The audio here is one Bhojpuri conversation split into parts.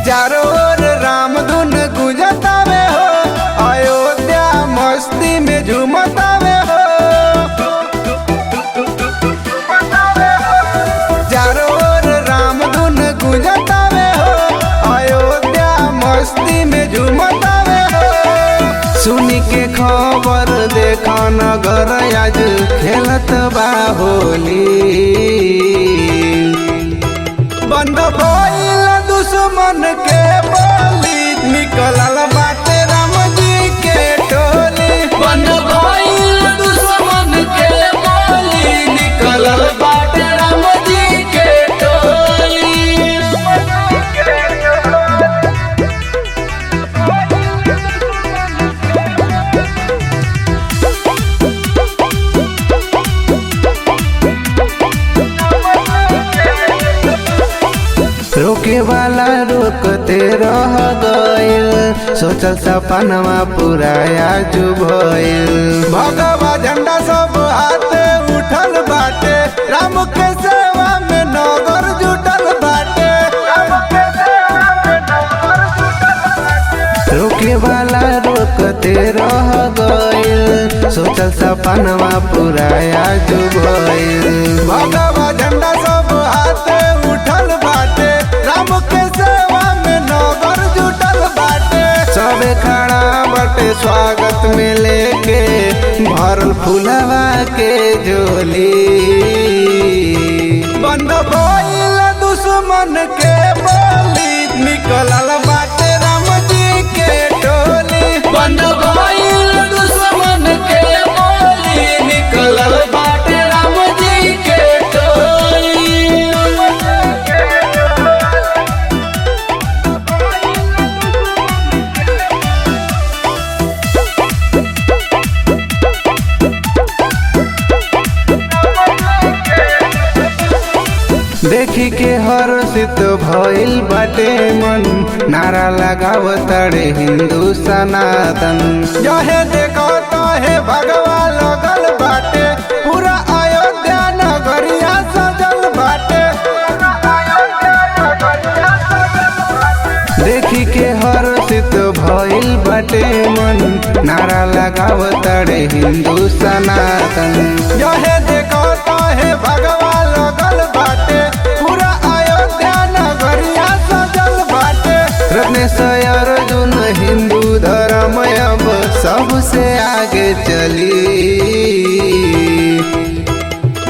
चारों ओर राम धुन गुंजतावे हो, अयोध्या मस्ती में झूमतावे हो। चारों ओर राम धुन गुंजतावे हो, अयोध्या मस्ती में झूमतावे हो। सुनी के खबर देखा नगर आज खेलत बा होली। बंद भइल दुश्मन के बोली, निकलल बाटे राम जी के टोली। बंद भइल दुश्मन के बोली, निकलल बाटे राम जी के टोली। रोके वाला रोकते रह गइल, सोचल सपनवा पूरा आज भइल। भगवा झंडा सब हाथे उठल बाटे, राम के सेवा में नगर जुटल बाटे। रोके वाला रोकते रह गइल, सोचल सपनवा पूरा आज भइल। भगवा झंडा सब हाथे उठल बाटे, राम के सेवा में नगर जुटल बाटे। सबे खड़ा बाटे स्वागत में लेके, भरल फुलवा के झोली। बंद भइल दुश्मन के बोली, निकलल बाटे राम जी के टोली। बंद भइल दुश्मन के बोली, निकलल बाटे राम जी के टोली। देखी के हर्षित भइल बाटे मन, नारा लगावताड़े हिंदू सनातन। जहे देखो तहे भगवा लगल बाटे, पूरा अयोध्या नगरिया सजल बाटे। देखी के हर्षित भइल बाटे मन, नारा लगावताड़े हिंदू सनातन। जहे देखो तहे भगवा लगल बाटे, पूरा अयोध्या नगरिया सजल बाटे। रत्नेश अर्जुन हिंदू धर्म अब सबसे आगे चली।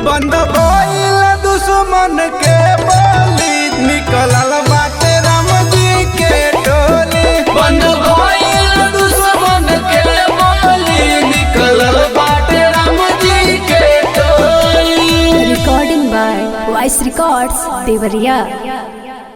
बंद भइल दुश्मन के बोली, निकलल बाटे राम जी के टोली। बंद भइल दुश्मन के बोली, निकलल बाटे राम जी के टोली। Recording by Voice Records, Devariya.